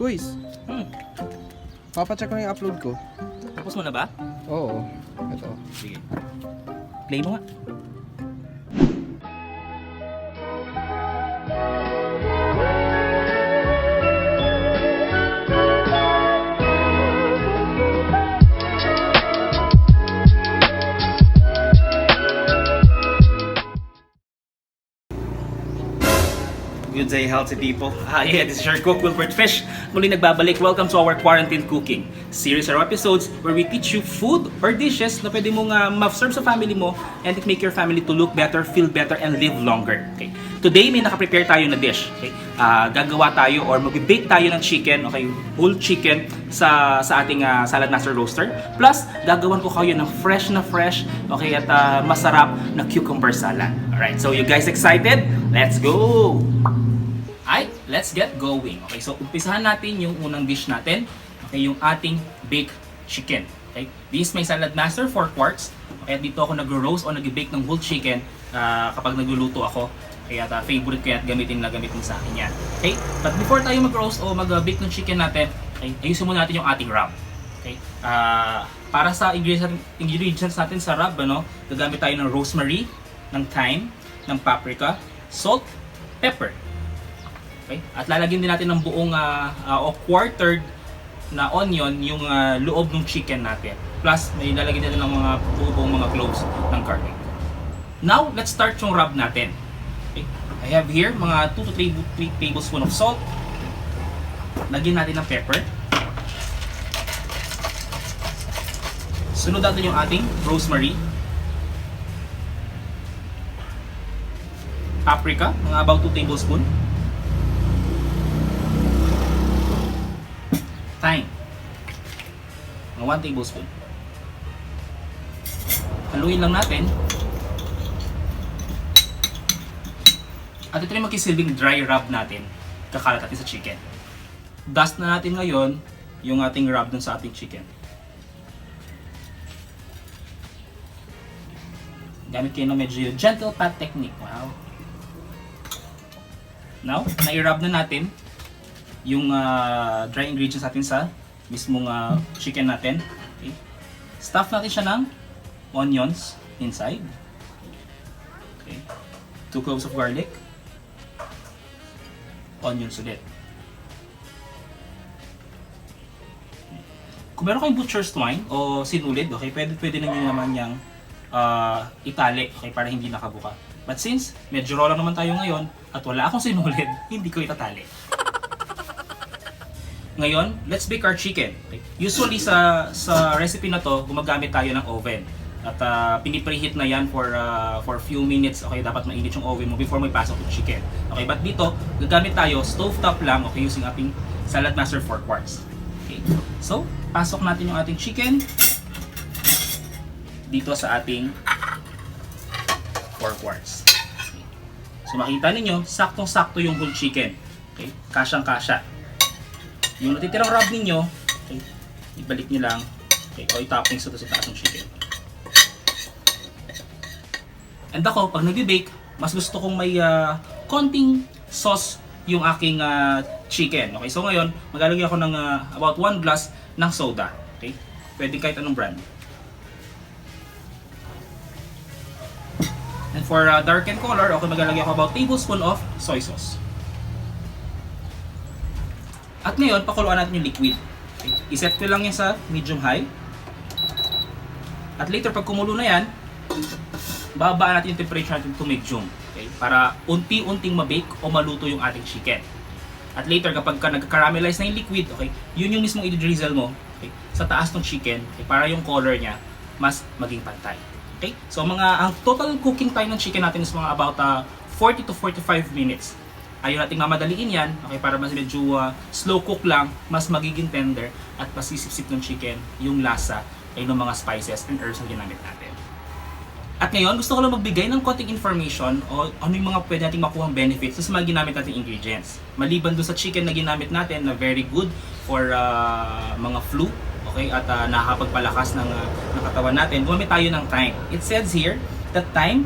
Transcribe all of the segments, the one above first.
Quiz. Papacheck ko na yung upload ko. Tapos mo na ba? Oo. Ito. Sige. Play mo nga. Good day, healthy people. This is your cook, Wilbert Fish. Muli nagbabalik. Welcome to our quarantine cooking series or episodes where we teach you food or dishes na pwede mong ma-serve sa family mo and make your family to look better, feel better, and live longer. Okay. Today, may nakaprepare tayo na dish. Okay. Gagawa tayo or mag-bake tayo ng chicken, okay, whole chicken sa ating salad master roaster. Plus, gagawan ko kayo ng fresh, okay, at masarap na cucumber salad. Alright, so you guys excited? Let's go! Alright, let's get going. Okay, so umpisahan natin yung unang dish natin. Okay, yung ating baked chicken. Okay, this may salad master 4 quarts. Okay, dito ako nag-roast o nag-bake ng whole chicken kapag nagluluto ako. Kaya favorite ko yan at gamitin sa akin yan. Okay, but before tayo mag-roast o mag-bake ng chicken natin, okay, ayusin muna natin yung ating rub. Okay, para sa ingredients natin sa rub, gagamit tayo ng rosemary, ng thyme, ng paprika, salt, pepper. Okay? At lalagyan din natin ng buong o quartered na onion yung loob ng chicken natin. Plus, may lalagyan natin ng mga buong mga cloves ng garlic. Now, let's start yung rub natin. Okay? I have here mga 2 to 3 tablespoons of salt. Lagyan natin ng pepper. Sunod natin yung ating rosemary. Paprika, mga about 2 tablespoons. Thyme, mga 1 tablespoon. Haluin lang natin. At ito yung magkisilbing dry rub natin. Kakalat natin sa chicken. Dust na natin ngayon yung ating rub dun sa ating chicken. Gamit kayo ng medyo gentle pat technique. Wow. Now, nai-rub na natin yung dry ingredients natin sa mismong chicken natin. Okay. Stuff natin siya ng onions inside. Okay. 2 cloves of garlic. Onions ulit. Okay. Kung meron kayong butcher's twine o sinulid, okay, pwede na nyo naman yung itali, okay, para hindi nakabuka. But since medyo raw lang naman tayo ngayon at wala akong sinulid, hindi ko itatali. Ngayon, let's bake our chicken. Okay. Usually sa recipe na to, gumagamit tayo ng oven. At pinipreheat na yan for few minutes. Okay, dapat mainit yung oven mo before may pasok yung chicken. Okay, but dito, gagamit tayo stovetop lang, okay, using ating salad master 4 quarts. Okay. So, pasok natin yung ating chicken dito sa ating 4 quarts. Okay. So, makita ninyo, saktong-sakto yung whole chicken. Okay, kasyang-kasya. Yung natitirang rub ninyo, okay, ibalik nyo lang, okay, o i-toppings ito sa taas ng chicken. And ako, pag nag-bake, mas gusto kong may konting sauce yung aking chicken. Okay, so ngayon, maglalagay ako ng about 1 glass ng soda. Okay, pwede kahit anong brand. And for darken color, okay, maglalagay ako about tablespoon of soy sauce. At ngayon, pakuluan natin yung liquid. Okay. I-set ko lang yan sa medium-high. At later, pag kumulo na yan, babaan natin yung temperature natin to medium. Okay. Para unti-unting mabake o maluto yung ating chicken. At later, kapag nag-caramelize na yung liquid, okay, yun yung mismong i-drizzle mo, okay, sa taas ng chicken, okay, para yung color niya mas maging pantay. Okay? So, ang total cooking time ng chicken natin is mga about 40 to 45 minutes. Ayaw nating mamadaliin yan, okay, para mas medyo slow cook lang, mas magiging tender at masisipsip ng chicken yung lasa ay ng mga spices and herbs na ginamit natin. At ngayon, gusto ko lang magbigay ng konting information o ano yung mga pwede nating makuhang benefits sa mga ginamit nating ingredients. Maliban doon sa chicken na ginamit natin na very good for mga flu, okay, at nakakapagpalakas ng katawan natin, gumamit tayo ng thyme. It says here that thyme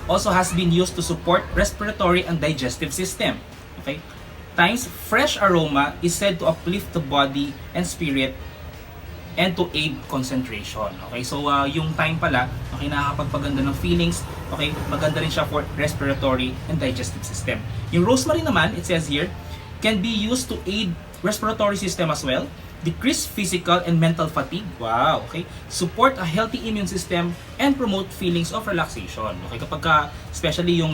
also has been used to support respiratory and digestive system. Okay? Thyme's fresh aroma is said to uplift the body and spirit and to aid concentration. Okay, so yung thyme pala, okay, nakakapagpaganda ng feelings, okay, maganda rin siya for respiratory and digestive system. Yung rosemary naman, it says here, can be used to aid respiratory system as well, decrease physical and mental fatigue, wow, okay, support a healthy immune system, and promote feelings of relaxation. Okay, kapag especially yung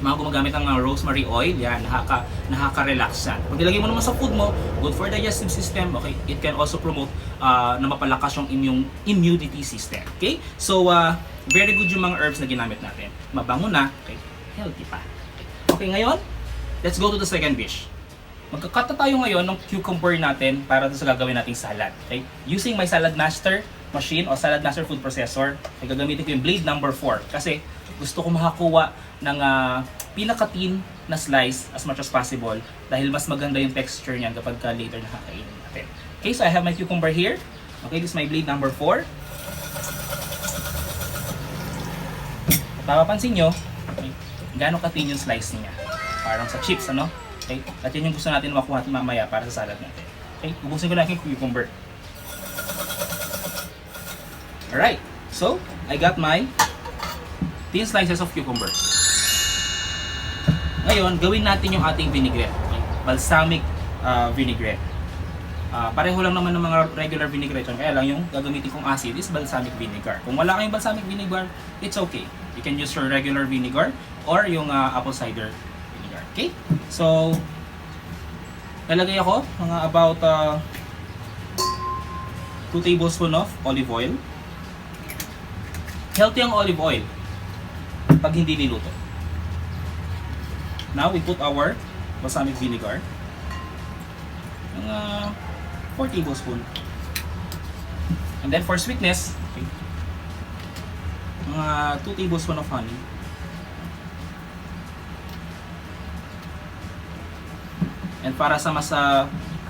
mga gumagamit ng rosemary oil, yan, nakaka-relax yan. Pag nilagay mo naman sa food mo, good for digestive system, okay? It can also promote na mapalakas yung immunity system, okay? So, very good yung mga herbs na ginamit natin. Mabango na, okay? Healthy pa. Okay, ngayon, let's go to the second dish. Magka-cut na tayo ngayon ng cucumber natin para sa gagawin nating salad, okay? Using my salad master machine o salad master food processor, okay, gagamitin ko yung blade number 4 kasi gusto ko makakuha ng pinaka-thin na slice as much as possible dahil mas maganda yung texture niyan kapag later nakakainin natin. Okay, so I have my cucumber here. Okay, this is my blade number 4. Mapapansin nyo, okay, gano'ng ka-thin yung slice niya. Parang sa chips, ano? Okay, at yun yung gusto natin makuha mamaya para sa salad natin. Okay, ubusin ko na yung cucumber. Alright, so I got my thin slices of cucumber. Ngayon, gawin natin yung ating vinaigrette. Okay? Balsamic vinaigrette. Pareho lang naman ng mga regular vinaigrette. Kaya lang yung gagamitin kong acid is balsamic vinegar. Kung wala kayong balsamic vinegar, it's okay. You can use your regular vinegar or yung apple cider vinegar. Okay? So, nalagay ako mga about 2 tablespoons of olive oil. Healthy ang olive oil pag hindi niluto. Now, we put our balsamic vinegar. Mga 4 tablespoons. And then for sweetness, okay, mga 2 tablespoons of honey. And para sa mas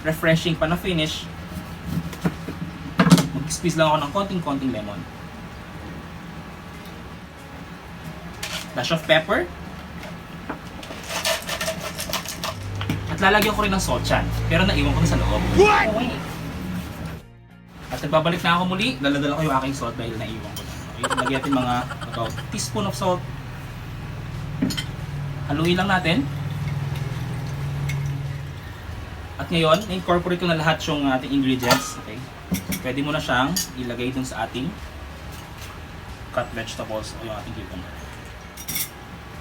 refreshing pa na finish, mag-squeeze lang ako ng konting-konting lemon. Dash of pepper. At lalagyan ko rin ng salt yan. Pero naiwan ko na sa loob. What? Okay. At nagbabalik na ako muli. Daladala ko yung aking salt dahil naiwan ko na. Okay, lagyan natin mga about teaspoon of salt. Haluin lang natin. At ngayon, na-incorporate ko na lahat yung ating ingredients. Okay. Pwede mo na siyang ilagay dun sa ating cut vegetables o yung ating cucumber.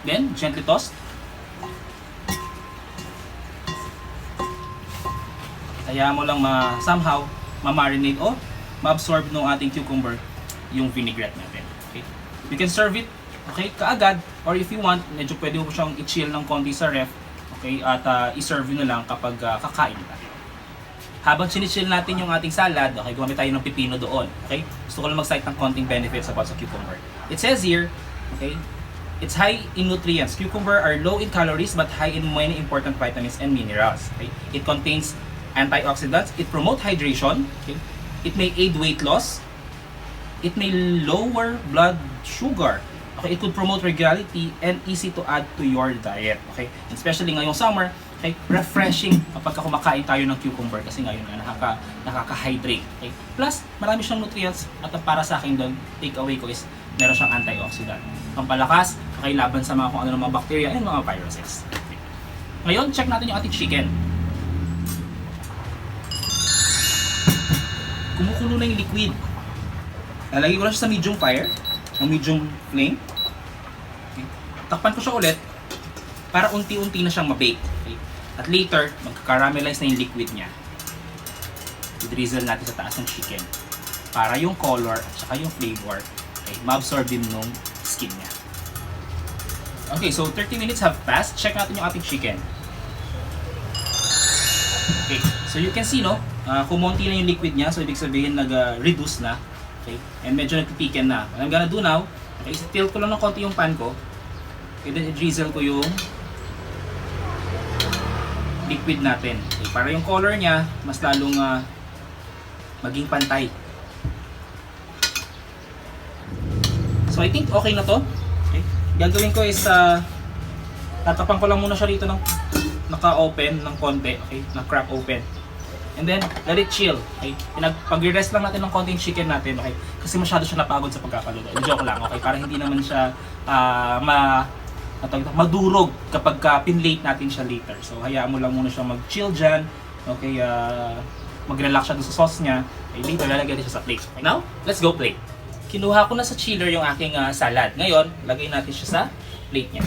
Then, gently toss. Kaya mo lang somehow ma-marinate o ma-absorb ng ating cucumber yung vinaigrette natin. Okay? You can serve it, okay, kaagad, or if you want, medyo pwede mo siyang i-chill ng konti sa ref, okay, at i-serve nyo na lang kapag kakain na. Habang chinichill natin yung ating salad, okay, gumamit tayo ng pipino doon. Okay? Gusto ko lang mag-cite ng konting benefits about sa cucumber. It says here, okay, it's high in nutrients. Cucumber are low in calories but high in many important vitamins and minerals. Okay? It contains antioxidants. It promotes hydration. Okay? It may aid weight loss. It may lower blood sugar. Okay? It could promote regularity and easy to add to your diet. Okay? And especially ngayong summer, okay, refreshing kapag kumakain tayo ng cucumber kasi ngayon nga nakaka-hydrate. Okay? Plus, marami siyang nutrients at para sa akin doon, take away ko is meron siyang antioxidant. Pampalakas, okay, laban sa mga kung ano ng mga bacteria and mga viruses. Okay. Ngayon, check natin yung ating chicken. Kumukulo na yung liquid. Lalagay ko lang siya sa medium fire, ng medium flame. Okay. Takpan ko siya ulit para unti-unti na siyang mabake. Okay. At later, magka-caramelize na yung liquid niya. I-drizzle natin sa taas ng chicken para yung color at saka yung flavor, okay, ma-absorb din nung skin niya. Okay, so 30 minutes have passed. Check natin yung ating chicken. Okay, so you can see, no, kumonti na yung liquid niya, so ibig sabihin nag-reduce na. Okay, and medyo nagpipiken na. What I'm gonna do now, okay, tilt ko lang ng konti yung pan ko. Okay, then i-drizzle ko yung liquid natin. Okay, para yung color niya, mas lalong maging pantay. So I think okay na to. Okay. Gagawin ko is tatapan ko lang muna siya rito ng naka-open ng konti, okay? Na-crack open. And then, let it chill, okay? Pag-rest lang natin ng konti yung chicken natin, okay? Kasi masyado siya napagod sa pagkakaluto. Joke lang, okay? Para hindi naman siya madurog kapag pinlate natin siya later. So, hayaan mo lang muna siya mag-chill dyan, okay? Mag-relax siya dun sa sauce niya. Okay, later, lalagyan siya sa plate. Okay, now, let's go plate. Kinuha ko na sa chiller yung aking salad. Ngayon, lagay natin siya sa plate niya.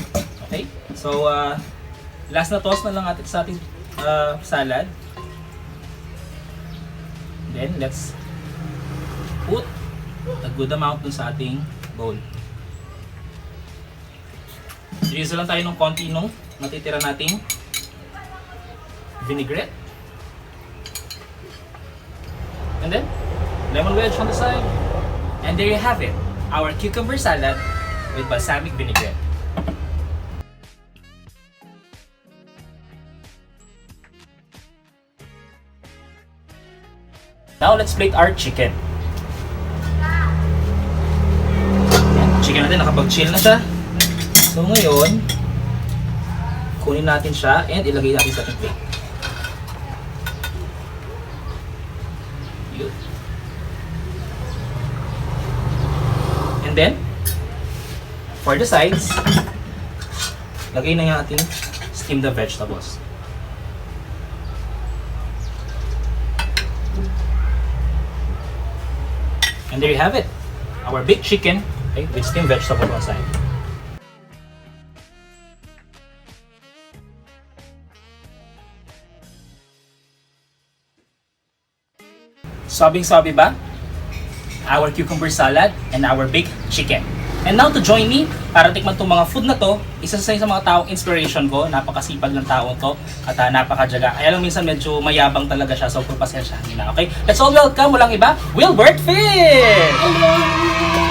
Okay? So, last na toss na lang natin sa ating salad. Then, let's put a good amount dun sa ating bowl. Drizzle lang tayo ng konti nung natitira nating vinaigrette. And then, lemon wedge on the side. And there you have it, our cucumber salad with balsamic vinaigrette. Now, let's plate our chicken. Yan, chicken natin, nakapag-chill na siya. So, ngayon, kunin natin siya and ilagay natin sa ating plate. Yun. And then, for the sides, lagay na yung ating steamed vegetables. And there you have it, our baked chicken, okay, with steamed vegetables on side. Sabi ba? Our cucumber salad and our baked chicken. And now to join me, para tikman itong mga food na to, isa sa mga taong inspiration ko, napakasipag ng tao to, at napakadyaga. Kaya lang minsan medyo mayabang talaga siya, so pagpasensyahan na, okay? Let's all welcome, walang iba, Wilbert Fish! Hello!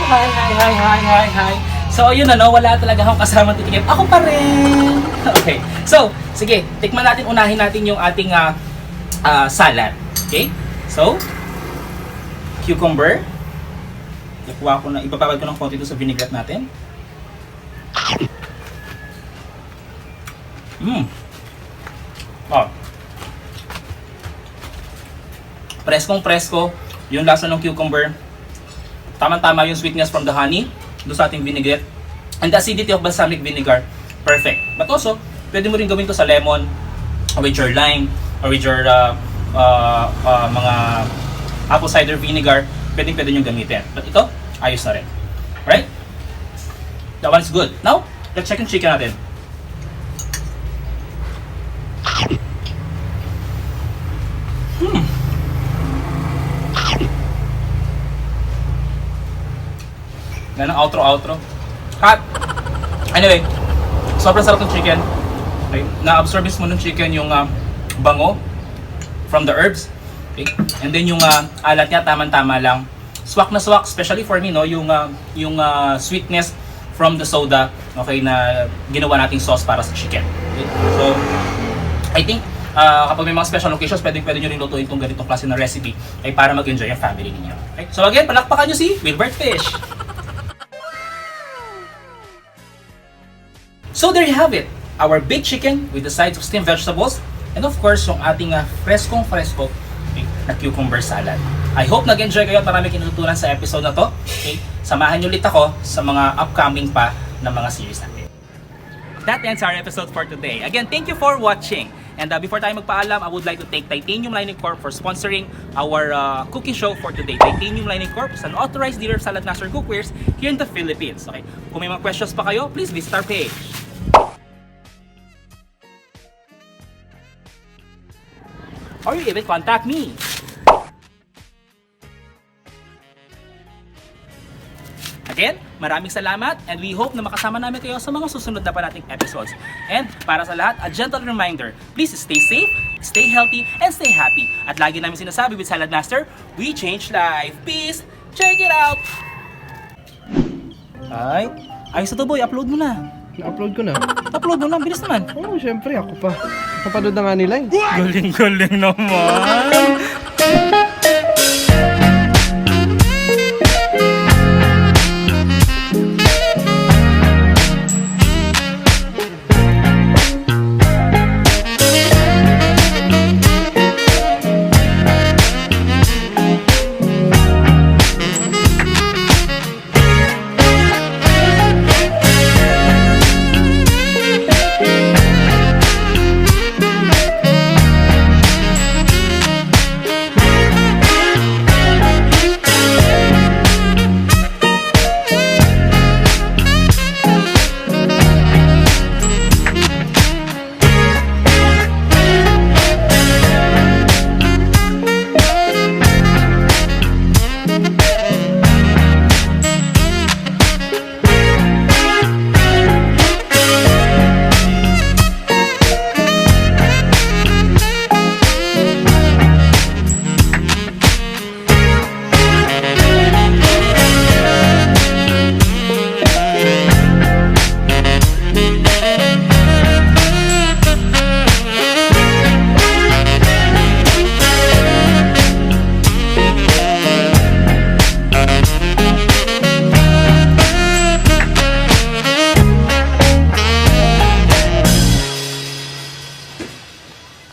Hi! So yun na, no, wala talaga akong kasama titikim. Ako pa rin! Okay, so, sige, unahin natin yung ating salad. Okay? So, cucumber. Ipapawad ko ng konti ito sa vinaigrette natin. Oh. Preskong-presko yung lasa ng cucumber. Tama-tama yung sweetness from the honey doon sa ating vinaigrette. And the acidity of balsamic vinegar. Perfect. But also, pwede mo rin gawin to sa lemon, or with your lime, or with your mga apple cider vinegar. Pwede nyo gamitin. But ito, ayos na rin. Alright? That one's good. Now, let's check yung chicken natin. Yan ang outro. Hot! Anyway, sobrang sarap ng chicken. Okay? Na-absorb mo ng chicken yung bango from the herbs. Okay? And then yung alat niya, tama-tama lang. Swak na swak, especially for me, no, yung sweetness from the soda, okay, na ginawa nating sauce para sa chicken. Okay? So, I think kapag may mga special occasions, pwede nyo rin lutuin itong ganitong klase na recipe, okay, para mag-enjoy yung family ninyo. Okay? So again, palakpakan nyo si Wilbert Fish. So there you have it, our baked chicken with the sides of steamed vegetables, and of course, yung ating freskong-fresko na cucumber salad. I hope nag-enjoy kayo at marami kinututunan sa episode na to. Okay? Samahan nyo ulit ako sa mga upcoming pa na mga series natin. That ends our episode for today. Again, thank you for watching. And before tayo magpaalam, I would like to thank Titanium Lining Corp for sponsoring our cooking show for today. Titanium Lining Corp is an authorized dealer of salad master cookwares here in the Philippines. Okay? Kung may mga questions pa kayo, please visit our page. Or you even contact me. Again, maraming salamat and we hope na makasama namin kayo sa mga susunod na pa nating episodes. And para sa lahat, a gentle reminder, please stay safe, stay healthy, and stay happy. At lagi namin sinasabi with Salad Master, we change life. Peace! Check it out! Ay, ayos na to boy, upload mo na. Na-upload ko na. Upload mo na, bilis naman. Oo, syempre ako pa. Kapanood na nga nila eh. Galing-galing naman.